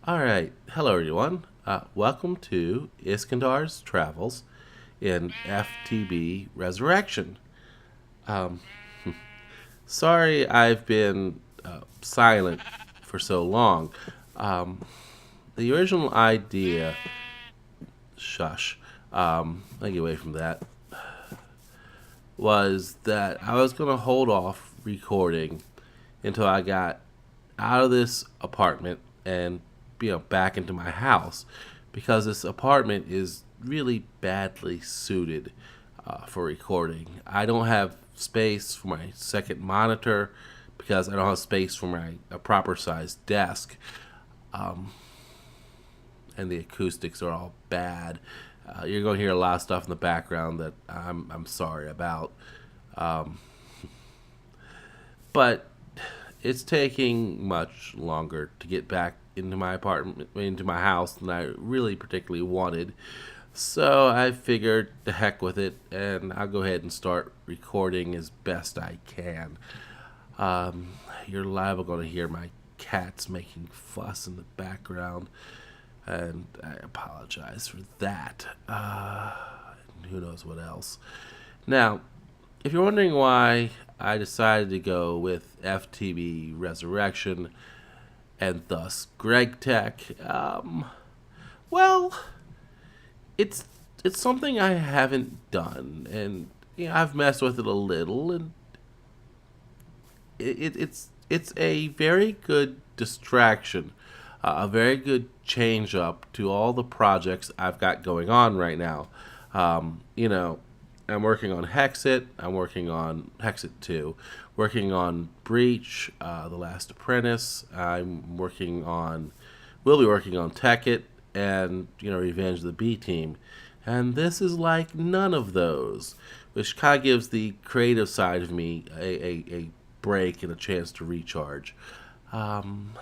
All right. Hello, everyone. Welcome to Iskandar's Travels in FTB Resurrection. Um, Sorry I've been silent for so long. Um, the original idea, shush, let me get away from that, was that I was going to hold off recording until I got out of this apartment and back into my house because this apartment is really badly suited for recording. I don't have space for my second monitor because I don't have space for my a proper sized desk, um, and the acoustics are all bad. You're going to hear a lot of stuff in the background that I'm sorry about. Um, but it's taking much longer to get back into my apartment, into my house, than I really particularly wanted. So I figured the heck with it, and I'll go ahead and start recording as best I can. You're liable going to hear my cats making fuss in the background, and I apologize for that. And who knows what else. Now, if you're wondering why I decided to go with FTB Resurrection and thus Greg Tech, well, it's it's something I haven't done, and I've messed with it a little, and it's a very good distraction, a very good change up to all the projects I've got going on right now. Um, you know, I'm working on Hexit. I'm working on Hexit 2. Working on Breach, The Last Apprentice. Will be working on Tekkit and, Revenge of the B Team. And this is like none of those, which kind of gives the creative side of me a break and a chance to recharge. Um,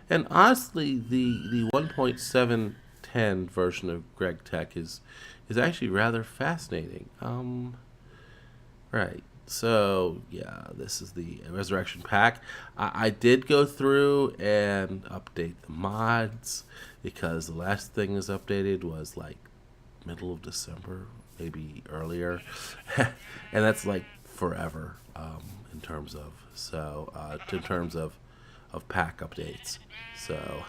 and honestly, the 1.710 version of Greg Tech is actually rather fascinating. Right. So yeah, this is the Resurrection Pack. I did go through and update the mods because the last thing is updated was like middle of December, maybe earlier, and that's like forever in terms of pack updates. So,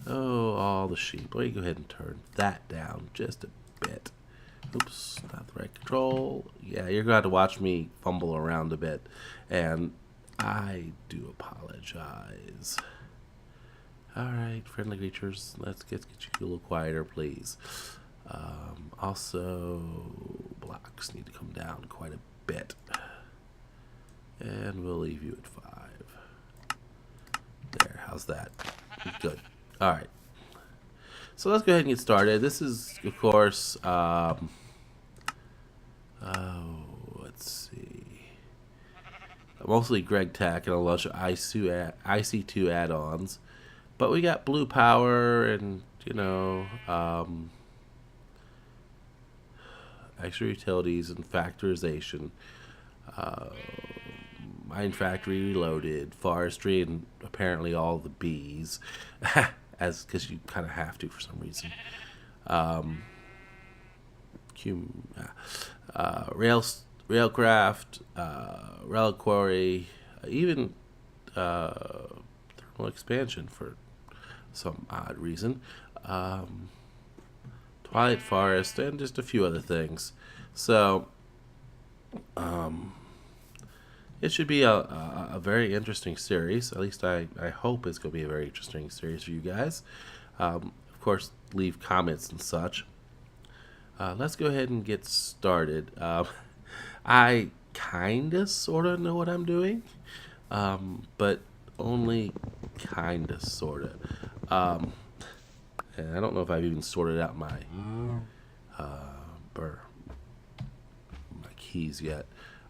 oh, all the sheep. Let me go ahead and turn that down just a bit. Oops, not the right control. Yeah, you're going to have to watch me fumble around a bit, and I do apologize. All right, friendly creatures, let's get you a little quieter, please. Also, blocks need to come down quite a bit, and we'll leave you at 5. There, how's that? Good. All right. So let's go ahead and get started. This is, of course, let's see, mostly Greg Tech and a bunch of IC2 add-ons, but we got Blue Power and extra utilities and factorization, uh, Mine Factory Reloaded, Forestry, and apparently all the bees, as because you kind of have to for some reason. Um, Rail Railcraft, Reliquary, even thermal expansion for some odd reason. Um, Twilight Forest, and just a few other things. So, um, it should be a very interesting series. At least I hope it's going to be a very interesting series for you guys. Of course, leave comments and such. Let's go ahead and get started. I kind of sort of know what I'm doing, but only kind of sort of. And I don't know if I've even sorted out bur- my keys yet.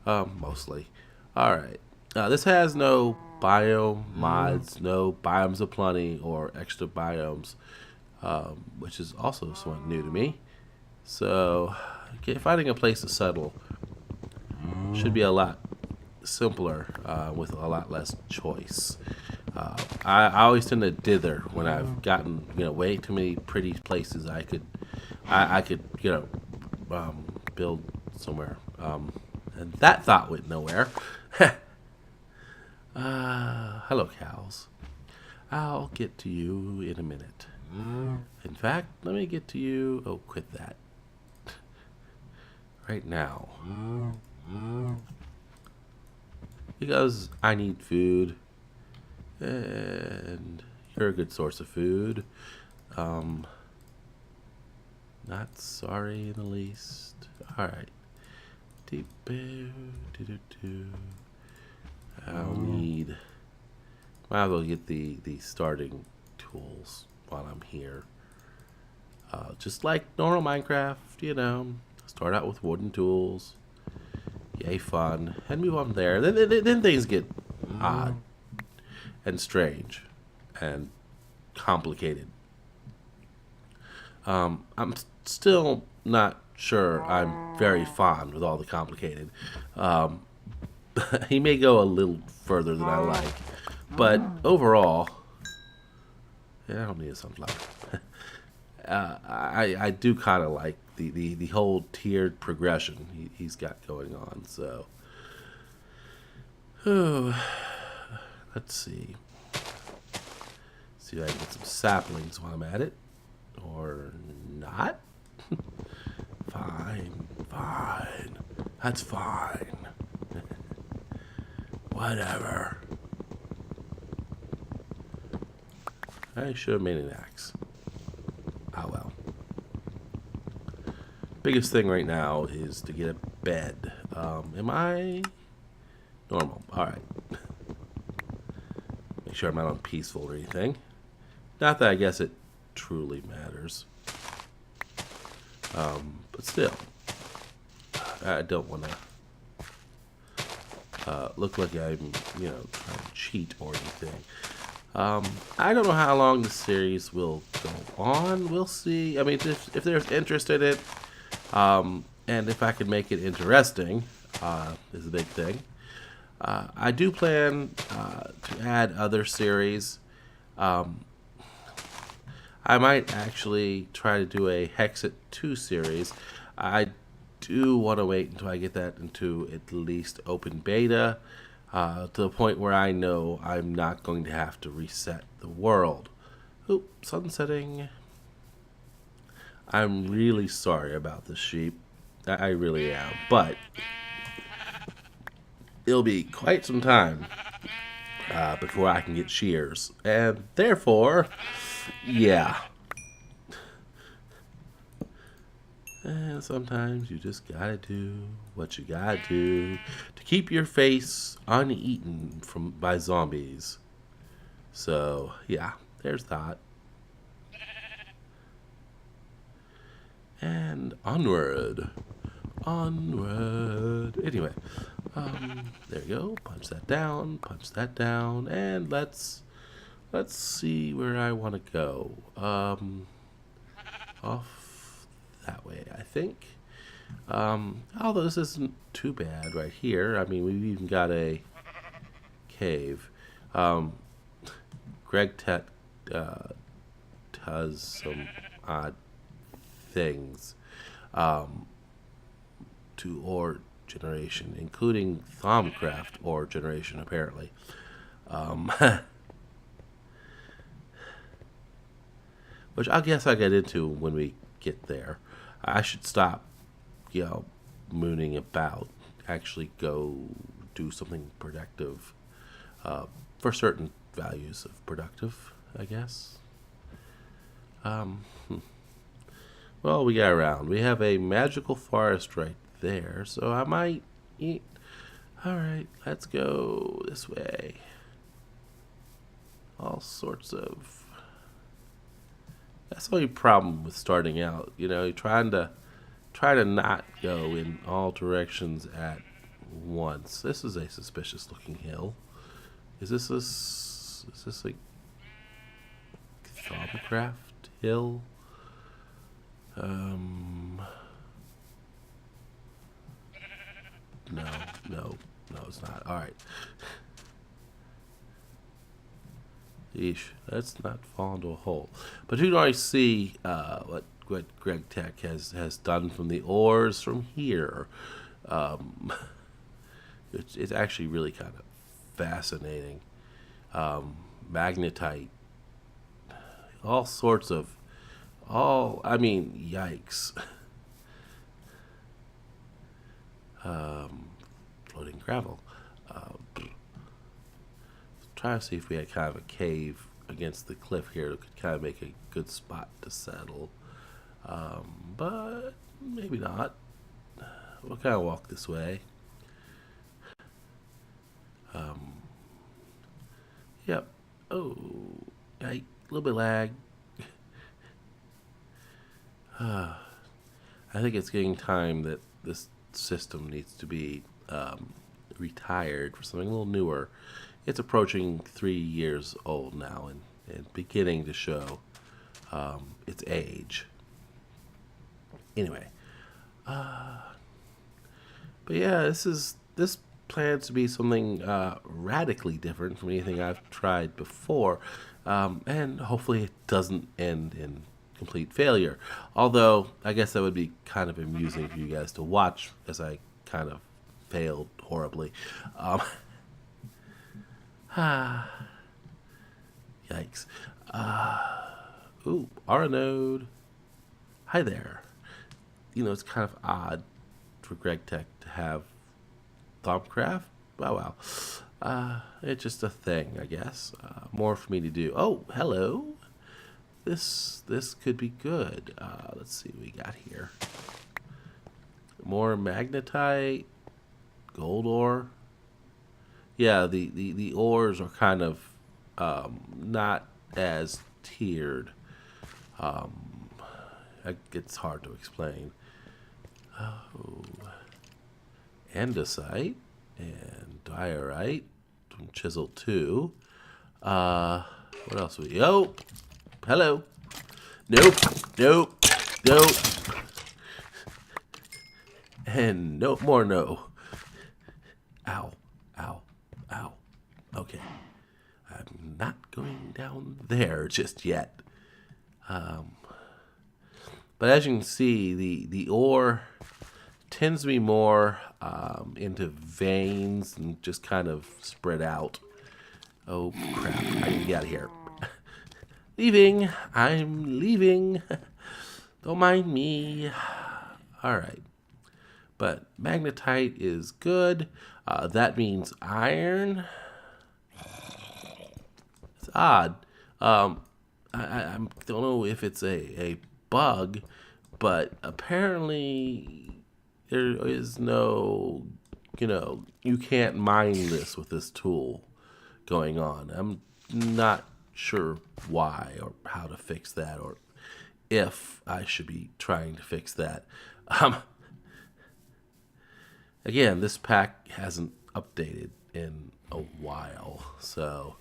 Mostly. All right. This has no bio mods, no biomes of plenty, or extra biomes, which is also somewhat new to me. So, finding a place to settle should be a lot simpler with a lot less choice. I always tend to dither when I've gotten way too many pretty places I could build somewhere. And that thought went nowhere. Hello, cows. I'll get to you in a minute. In fact, let me get to you. Oh, quit that. Right now. Because I need food. And you're a good source of food. Not sorry in the least. Alright. Deep do do do. I'll need. Might as well get the starting tools while I'm here. Just like normal Minecraft, start out with wooden tools. Yay, fun, and move on there. Then things get odd and strange and complicated. I'm still not sure I'm very fond with all the complicated. He may go a little further than I like, but overall, yeah, I don't need a sunflower. I do kind of like the whole tiered progression he's got going on. So, let's see. See if I can get some saplings while I'm at it, or not. Fine. That's fine. Whatever. I should have made an axe. Oh well. Biggest thing right now is to get a bed. Am I normal? Alright. Make sure I'm not on peaceful or anything. Not that I guess it truly matters. But still. I don't want to look like I'm, trying to cheat or anything. I don't know how long the series will go on. We'll see. I mean, if there's interest in it, and if I can make it interesting, is a big thing. I do plan to add other series. I might actually try to do a Hexit 2 series. I do want to wait until I get that into at least open beta, to the point where I know I'm not going to have to reset the world. Oop, sun setting. I'm really sorry about the sheep. I really am. But it'll be quite some time before I can get shears. And therefore, yeah. And sometimes you just gotta do what you gotta do to keep your face uneaten by zombies. So, yeah, there's that. And onward. Anyway, there you go. Punch that down, and let's see where I want to go. Off that way, I think. Although this isn't too bad right here. I mean, we've even got a cave. Greg does some odd things to ore generation, including Thaumcraft ore generation, apparently. Which I guess I'll get into when we get there. I should stop, mooning about. Actually go do something productive for certain values of productive, I guess. Well, we got around. We have a magical forest right there, so I might eat. Alright, let's go this way. All sorts of... That's the only problem with starting out. You're trying to not go in all directions at once. This is a suspicious looking hill. Is this like Thaumcraft hill? No, it's not. Alright. Yeesh, let's not fall into a hole. But you can already see what Greg Tech has done from the ores from here. Um, it's actually really kind of fascinating. Magnetite, all sorts of, I mean, yikes. Floating gravel. Try to see if we had kind of a cave against the cliff here that could kind of make a good spot to settle. But maybe not. We'll kind of walk this way. Yep. Oh, a little bit lag. I think it's getting time that this system needs to be retired for something a little newer. It's approaching 3 years old now and beginning to show its age. Anyway, but yeah, this plans to be something radically different from anything I've tried before, and hopefully it doesn't end in complete failure. Although I guess that would be kind of amusing for you guys to watch as I kind of failed horribly. Yikes. Ooh, our node. Hi there. You know, it's kind of odd for Greg Tech to have Thumbcraft. Oh well. It's just a thing, I guess. More for me to do. Oh, hello. This could be good. Let's see what we got here. More magnetite, gold ore. Yeah, the ores are kind of not as tiered. It's hard to explain. Oh, andesite and diorite from Chisel 2. What else we? Oh, hello. Nope. And no more no. Ow. Okay. I'm not going down there just yet. But as you can see, the ore tends to be more into veins and just kind of spread out. Oh, crap. I need to get out of here. Leaving. I'm leaving. Don't mind me. All right. But magnetite is good. That means iron. It's odd. I don't know if it's a bug, but apparently there is no, you can't mine this with this tool going on. I'm not sure why or how to fix that, or if I should be trying to fix that. Again, this pack hasn't updated in a while, so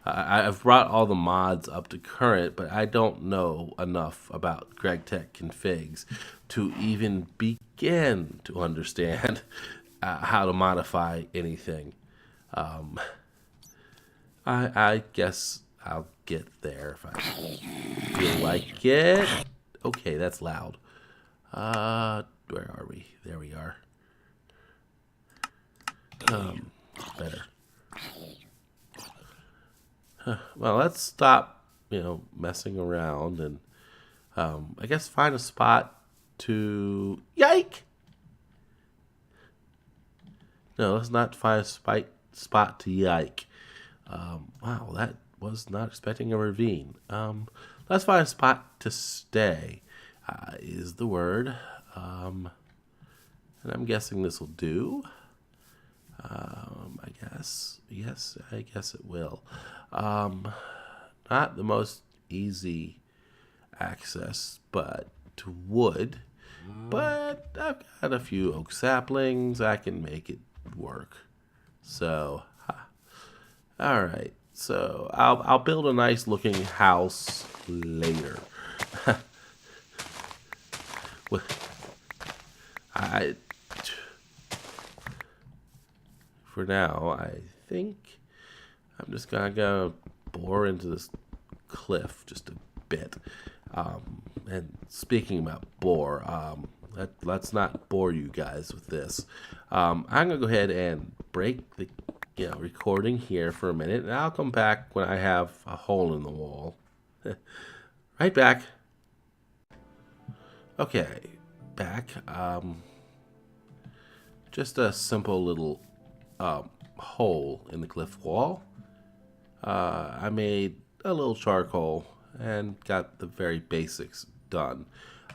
I've brought all the mods up to current, but I don't know enough about Greg Tech configs to even begin to understand how to modify anything. I guess I'll get there if I feel like it. Okay, that's loud. Where are we? There we are. Better. Well, let's stop, messing around and, I guess find a spot to... Yike! No, let's not find a spot to yike. Wow, that was not expecting a ravine. Let's find a spot to stay, is the word. And I'm guessing this will do. I guess. Yes, I guess it will. Not the most easy access, but to wood. But I've got a few oak saplings. I can make it work. So, all right. So I'll build a nice looking house later. For now, I think I'm just gonna go bore into this cliff just a bit. And speaking about bore, let's not bore you guys with this. I'm gonna go ahead and break the recording here for a minute, and I'll come back when I have a hole in the wall. Right back. Okay, back. Just a simple little hole in the cliff wall. I made a little charcoal and got the very basics done.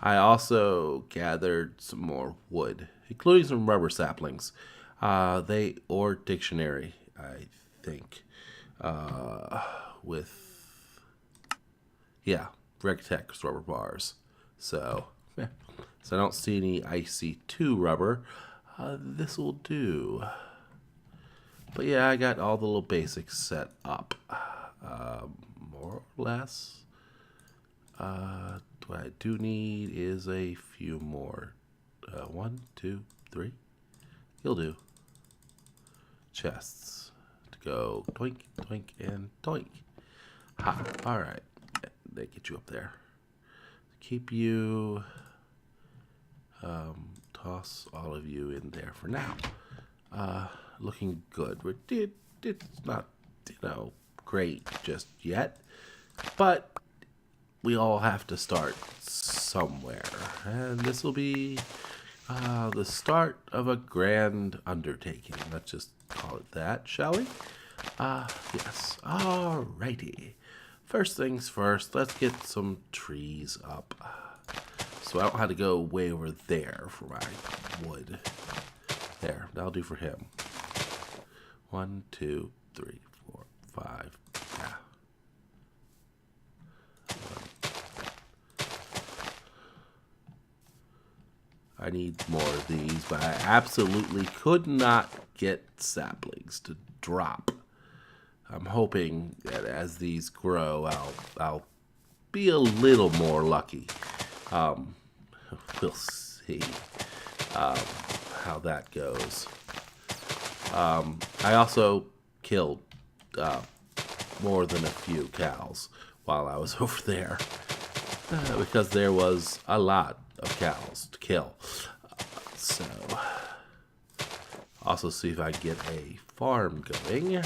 I also gathered some more wood, including some rubber saplings. Or dictionary, I think. With Regtech's rubber bars. So, yeah. So I don't see any IC2 rubber. This will do. But yeah, I got all the little basics set up. More or less. What I do need is a few more. 1, 2, 3. You'll do. Chests. To go doink, doink, and doink. Ha. Alright. They get you up there. Keep you. Toss all of you in there for now. Looking good. It's not, great just yet. But we all have to start somewhere. And this will be the start of a grand undertaking. Let's just call it that, shall we? Yes. Alrighty. First things first, let's get some trees up. So I don't have to go way over there for my wood. There, that'll do for him. 1, 2, 3, 4, 5. Yeah. I need more of these, but I absolutely could not get saplings to drop. I'm hoping that as these grow, I'll be a little more lucky. We'll see how that goes. I also killed more than a few cows while I was over there because there was a lot of cows to kill. So, also see if I can get a farm going.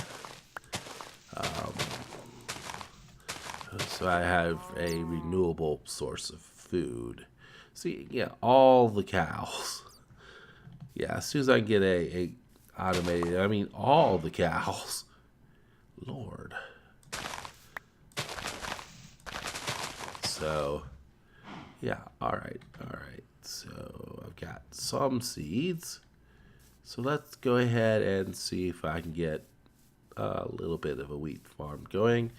So I have a renewable source of food. See, yeah, all the cows. Yeah, as soon as I can get a automated, all the cows. Lord. So, yeah, alright. So, I've got some seeds. So let's go ahead and see if I can get a little bit of a wheat farm going.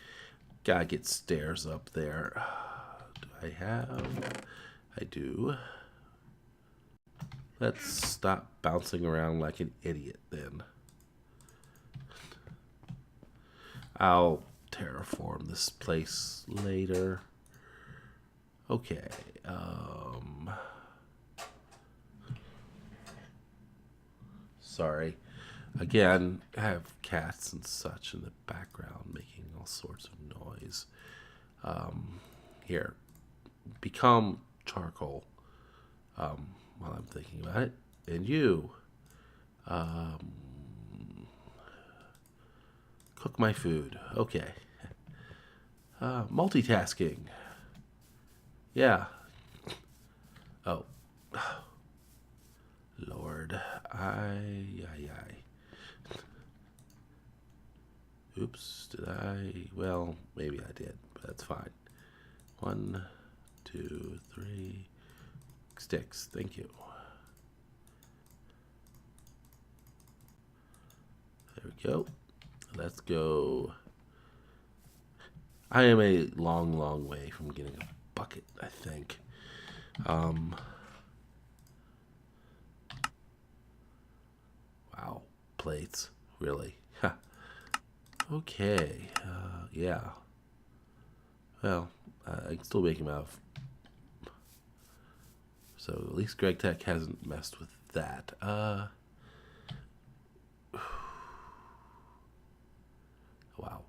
Gotta get stairs up there. Do I have? I do. Let's stop bouncing around like an idiot then. I'll terraform this place later. Okay. Sorry. Again, I have cats and such in the background making all sorts of noise. Here, become charcoal while I'm thinking about it. And you, cook my food. Okay. Multitasking. Yeah. Oh. Lord. Oops, did I? Well, maybe I did, but that's fine. 1, 2, 3 sticks. Thank you. There we go. Let's go. I am a long, long way from getting a bucket, I think. Wow, plates, really? Okay, yeah. Well, I can still make him out of. So at least Greg Tech hasn't messed with that. Wow.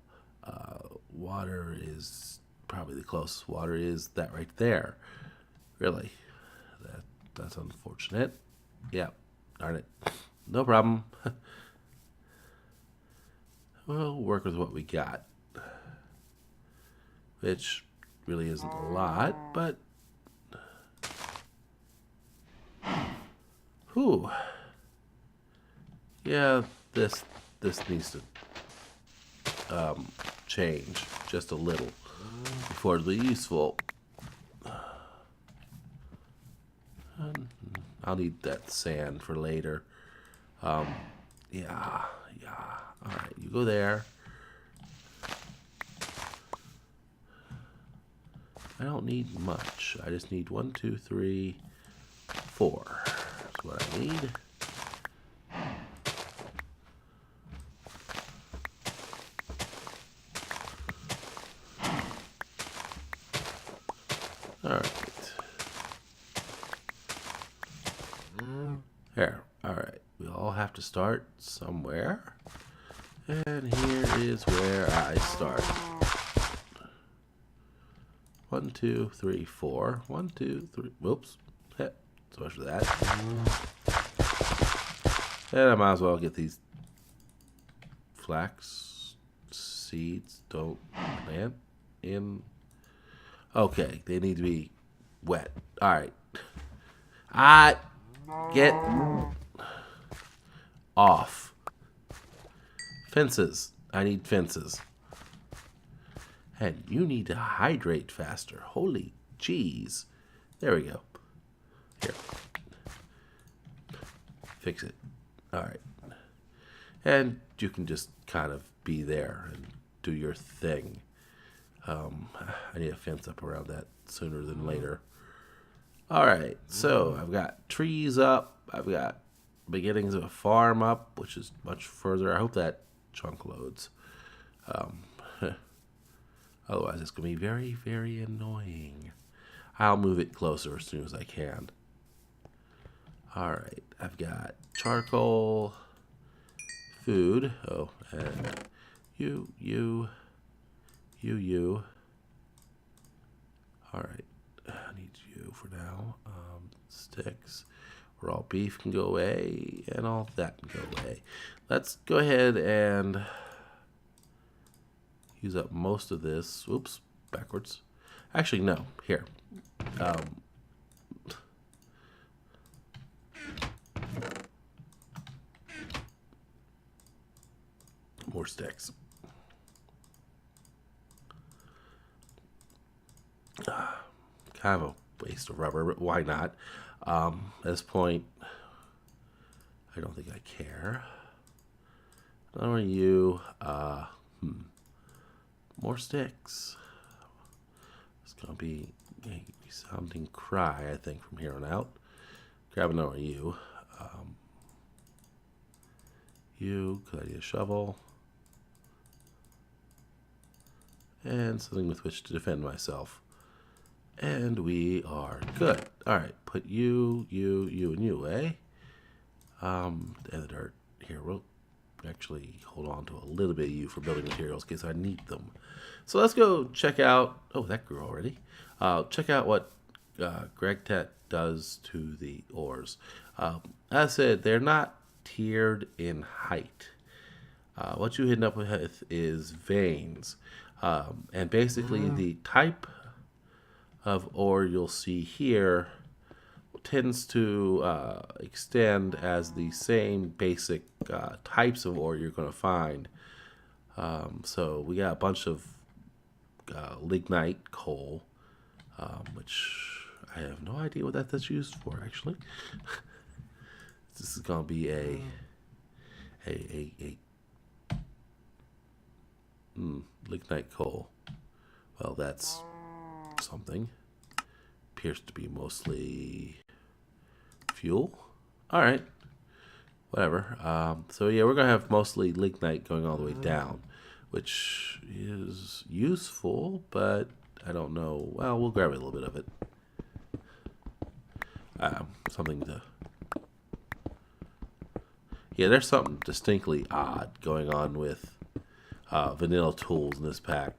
water is probably the closest water is that right there. Really, that's unfortunate. Yeah, darn it. No problem. We'll work with what we got, which really isn't a lot, but whew. Yeah, this needs to change just a little before it'll be useful. I'll need that sand for later. Yeah. All right, you go there. I don't need much. I just need 1, 2, 3, 4. That's what I need. All right. There. All right. We all have to start somewhere. And here is where I start. 1, 2, 3, 4. 1, 2, 3. Whoops. So much for that. And I might as well get these flax seeds. Don't plant in. Okay, they need to be wet. All right. Get off. Fences. I need fences. And you need to hydrate faster. Holy jeez. There we go. Here. Fix it. All right. And you can just kind of be there and do your thing. I need a fence up around that sooner than later. All right. So I've got trees up. I've got beginnings of a farm up, which is much further. I hope that chunk loads. Otherwise, it's going to be very, very annoying. I'll move it closer as soon as I can. All right. I've got charcoal, food. Oh, and you. All right. I need you for now. Sticks. Raw beef can go away, and all that can go away. Let's go ahead and use up most of this. Oops, backwards. Actually, no. Here. More sticks. Kind of a waste of rubber, but why not? At this point, I don't think I care. Not only you, more sticks. It's gonna be a resounding cry, I think, from here on out. Grab another you. Could I need a shovel? And something with which to defend myself. And we are good. All right, put you, and you away. And the dirt. Here, we'll actually hold on to a little bit of you for building materials in case I need them. So let's go check out. Oh, that grew already. Check out what GregTet does to the ores. As I said, they're not tiered in height. What you end up with is veins. And basically the type of ore you'll see here tends to extend as the same basic types of ore you're going to find. So we got a bunch of lignite coal, which I have no idea what that's used for, actually. This is going to be a lignite coal. Well, that's something. Appears to be mostly fuel. All right, whatever. So yeah, we're gonna have mostly lignite going all the way down, which is useful, but I don't know. Well, we'll grab a little bit of it. Something to. Yeah, there's something distinctly odd going on with vanilla tools in this pack.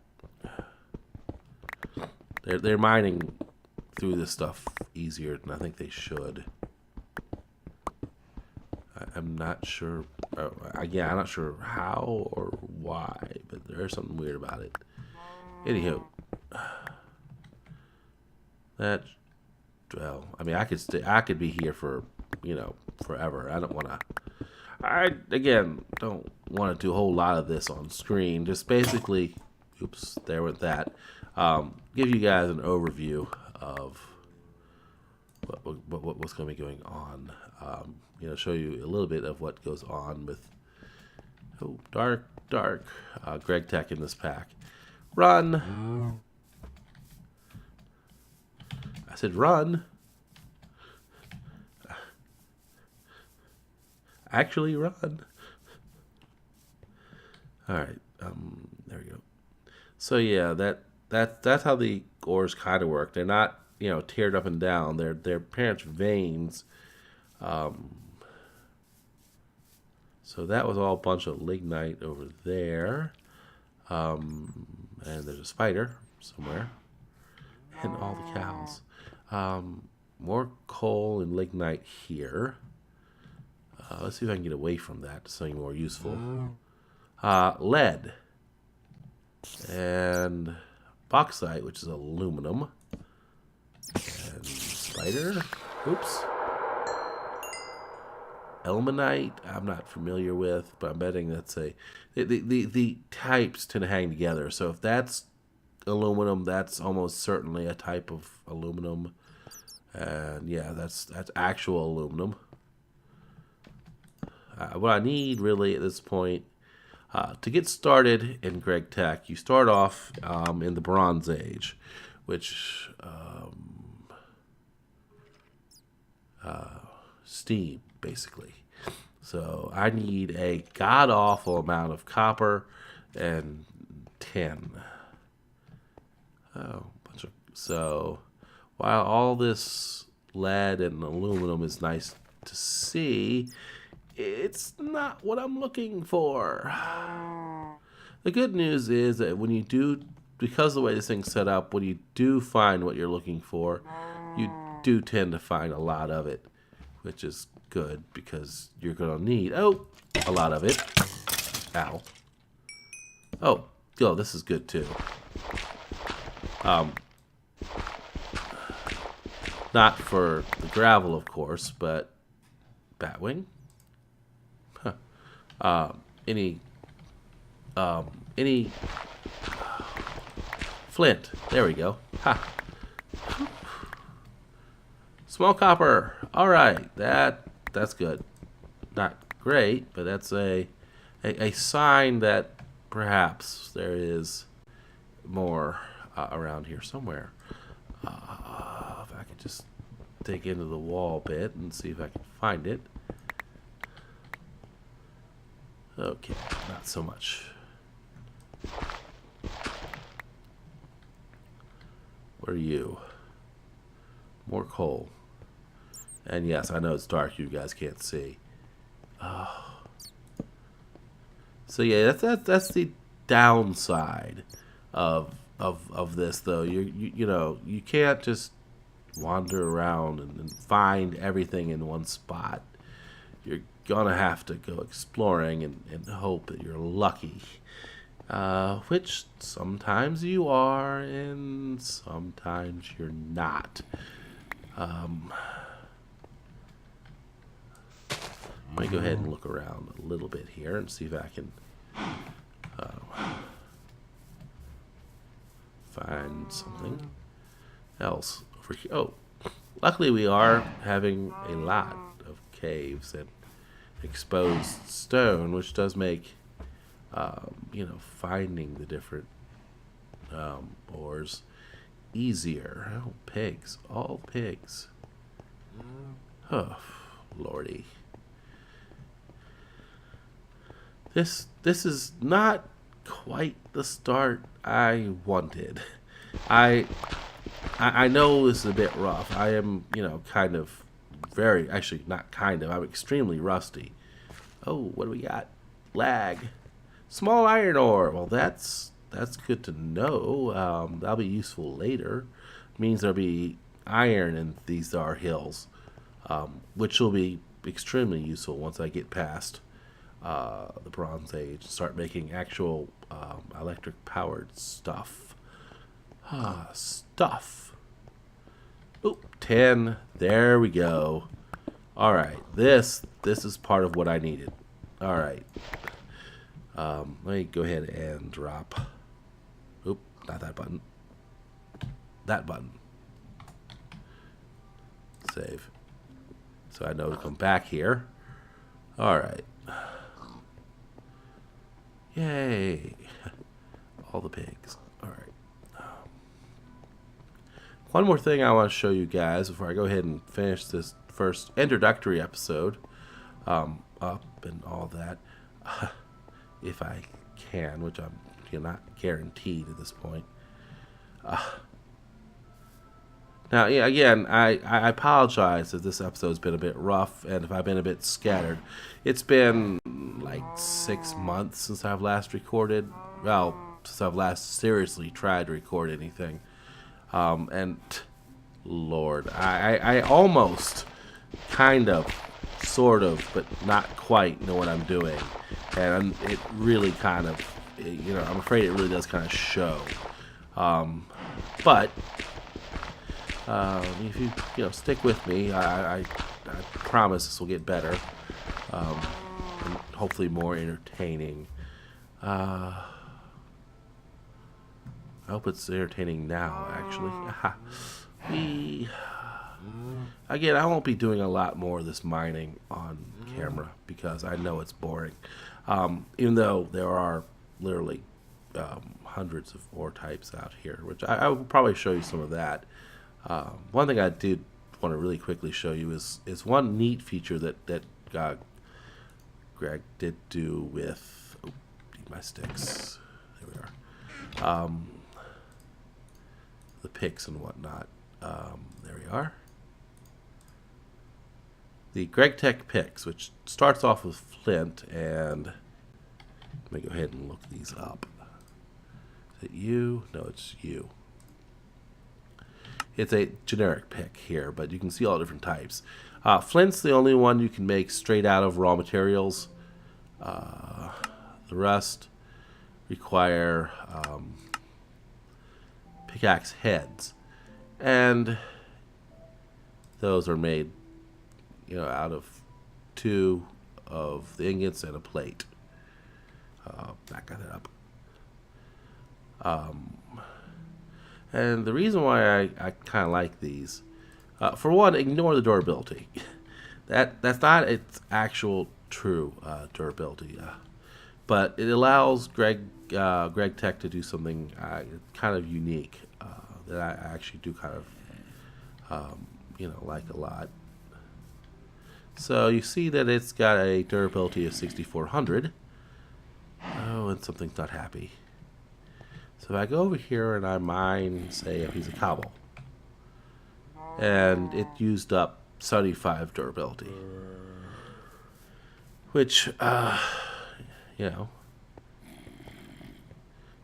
they're mining through this stuff easier than I think they should. I'm not sure. Yeah, I'm not sure how or why, but there's something weird about it. Anywho, that. Well, I mean, I could stay. I could be here for, forever. I don't want to. I again don't want to do a whole lot of this on screen. Just basically, oops, there with that. Give you guys an overview of what's going to be going on. Show you a little bit of what goes on with dark Greg Tech in this pack. Run. I said run. Actually run. All right. There we go. So yeah, that's how the ores kind of work. They're not, tiered up and down. They're parents' veins. So that was all a bunch of lignite over there. And there's a spider somewhere. And all the cows. More coal and lignite here. Let's see if I can get away from that to something more useful. Lead. And bauxite, which is aluminum. And spider. Oops. Elmanite, I'm not familiar with, but I'm betting that's the types tend to hang together. So if that's aluminum, that's almost certainly a type of aluminum. And yeah, that's actual aluminum. What I need really at this point, to get started in Greg Tech, you start off in the Bronze Age, which steam, basically. So I need a god-awful amount of copper and tin. So while all this lead and aluminum is nice to see, it's not what I'm looking for. The good news is that when you do, because of the way this thing's set up, when you do find what you're looking for, you do tend to find a lot of it, which is good because you're going to need, a lot of it. Ow. Oh, this is good too. Not for the gravel, of course, but batwing. Any flint. There we go. Ha. Small copper. All right, that's good. Not great, but that's a sign that perhaps there is more around here somewhere. If I could just dig into the wall a bit and see if I can find it. Okay, not so much. Where are you? More coal. And yes, I know it's dark. You guys can't see. Oh. So yeah, that's the downside of this, though. You can't just wander around and find everything in one spot. You're gonna have to go exploring and hope that you're lucky, which sometimes you are and sometimes you're not. Let me go ahead and look around a little bit here and see if I can find something else over here. Oh, luckily we are having a lot of caves and exposed stone, which does make finding the different ores easier. Oh, pigs, all pigs. Oh, lordy. This is not quite the start I wanted. I know this is a bit rough. I am, kind of very, actually not kind of, I'm extremely rusty. Oh, what do we got? Lag. Small iron ore. Well, that's good to know. That'll be useful later. means there'll be iron in these are hills, which will be extremely useful once I get past the Bronze Age and start making actual electric powered stuff. Stuff. Oop, 10. There we go. All right, this is part of what I needed. All right. Let me go ahead and drop. Oop, not that button. That button. Save. So I know to come back here. All right. Yay. All the pigs. All right. One more thing I want to show you guys before I go ahead and finish this first introductory episode up and all that. If I can, which I'm not guaranteed at this point. Now, yeah, again, I apologize if this episode's been a bit rough and if I've been a bit scattered. It's been like 6 months since I've last recorded. Well, since I've last seriously tried to record anything. And, Lord, I almost, kind of, sort of, but not quite know what I'm doing. And it really kind of, I'm afraid it really does kind of show. But if you stick with me, I promise this will get better, and hopefully more entertaining. I hope it's entertaining now, actually. Again, I won't be doing a lot more of this mining on camera because I know it's boring. Even though there are literally hundreds of ore types out here, which I will probably show you some of that. One thing I did want to really quickly show you is one neat feature that Greg did do with need my sticks. There we are. The picks and whatnot. There we are. The Greg Tech picks, which starts off with flint, and let me go ahead and look these up. Is it you? No, it's you. It's a generic pick here, but you can see all different types. Flint's the only one you can make straight out of raw materials. The rest require pickaxe heads, and those are made, out of 2 of the ingots and a plate. Back that up. And the reason why I kind of like these, for one, ignore the durability. That's not its actual true durability, but it allows Greg Tech to do something kind of unique that I actually do kind of like a lot. So you see that it's got a durability of 6400. Oh, and something's not happy. So if I go over here and I mine, say, a piece of cobble, and it used up 75 durability, which,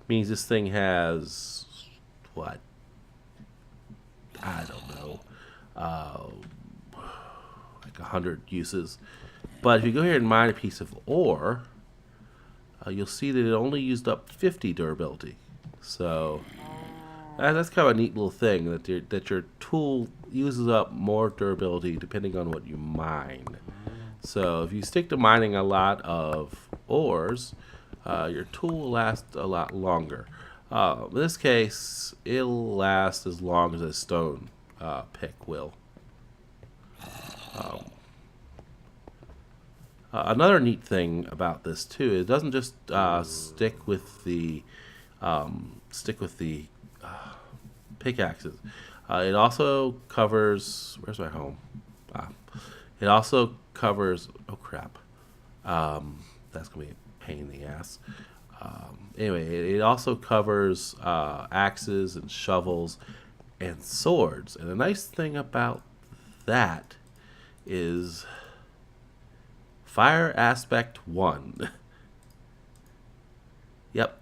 means this thing has, what, I don't know, like 100 uses. But if you go here and mine a piece of ore, you'll see that it only used up 50 durability. So that's kind of a neat little thing, that your tool uses up more durability depending on what you mine. So if you stick to mining a lot of ores, your tool will last a lot longer. In this case, it'll last as long as a stone pick will. Another neat thing about this too, it doesn't just stick with the pickaxes. It also covers. Where's my home? It also covers. Oh crap! That's gonna be a pain in the ass. Anyway, it also covers axes and shovels and swords. And the nice thing about that is Fire Aspect 1. Yep.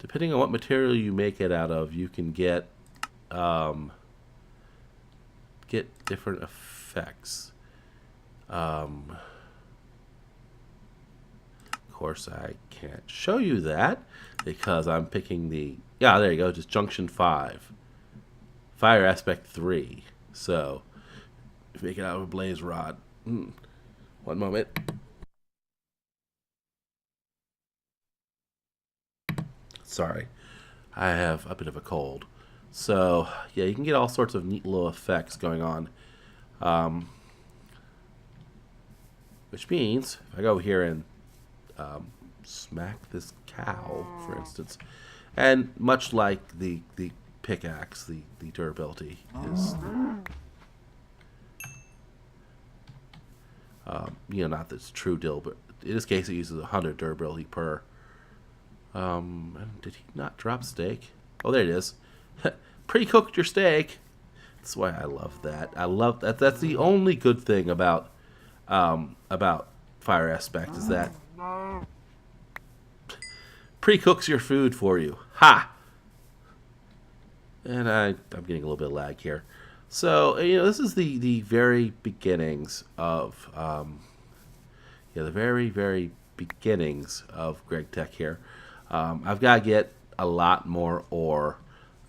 Depending on what material you make it out of, you can get get different effects. Of course, I can't show you that because I'm picking the, yeah, there you go, just Junction 5. Fire Aspect 3. So, make it out of a blaze rod. One moment. Sorry, I have a bit of a cold. So, yeah, you can get all sorts of neat little effects going on. Um, which means, if I go here and smack this cow, for instance, and much like the pickaxe, the durability is, not this true deal, but in this case it uses 100 durability per. Did he not drop steak? Oh, there it is. Pre-cooked your steak. That's why I love that. I love that. That's the only good thing about Fire Aspect is that pre-cooks your food for you. Ha! And I'm getting a little bit of lag here. So, this is the very beginnings of, the very, very beginnings of Greg Tech here. I've got to get a lot more ore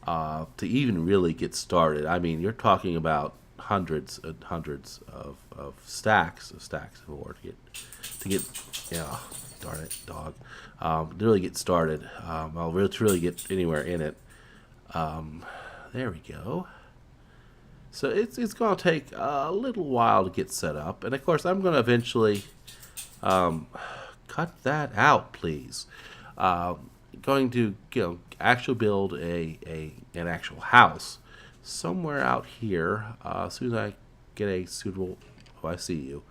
to even really get started. I mean, you're talking about hundreds and hundreds of stacks of ore to get, darn it, dog, to really get started. To really get anywhere in it. There we go. So it's going to take a little while to get set up, and of course I'm going to eventually cut that out, please. Going to actually build an actual house somewhere out here. As soon as I get a suitable, I see you,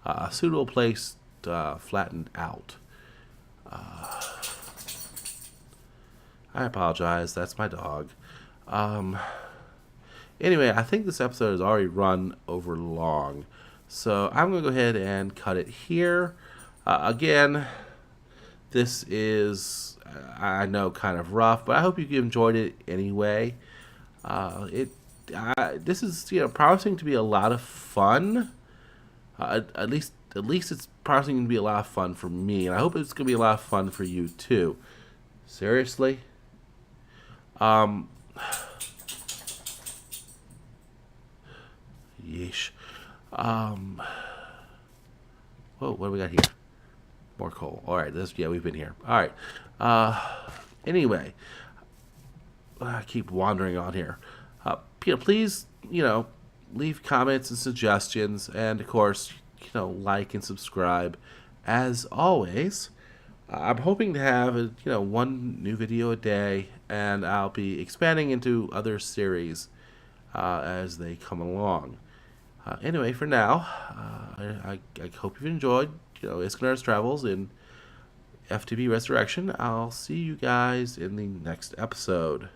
a suitable place flattened out. I apologize. That's my dog. Anyway, I think this episode has already run over long, so I'm going to go ahead and cut it here. Again, this is, I know, kind of rough, but I hope you enjoyed it anyway. This is, promising to be a lot of fun. At least it's promising to be a lot of fun for me, and I hope it's going to be a lot of fun for you too. Seriously? Yeesh. Whoa, what do we got here? More coal. All right, we've been here. All right. Anyway, I keep wandering on here. Please, leave comments and suggestions, and of course, like and subscribe. As always, I'm hoping to have one new video a day, and I'll be expanding into other series as they come along. Anyway, for now, I hope you've enjoyed, Iskandar's travels in FTB Resurrection. I'll see you guys in the next episode.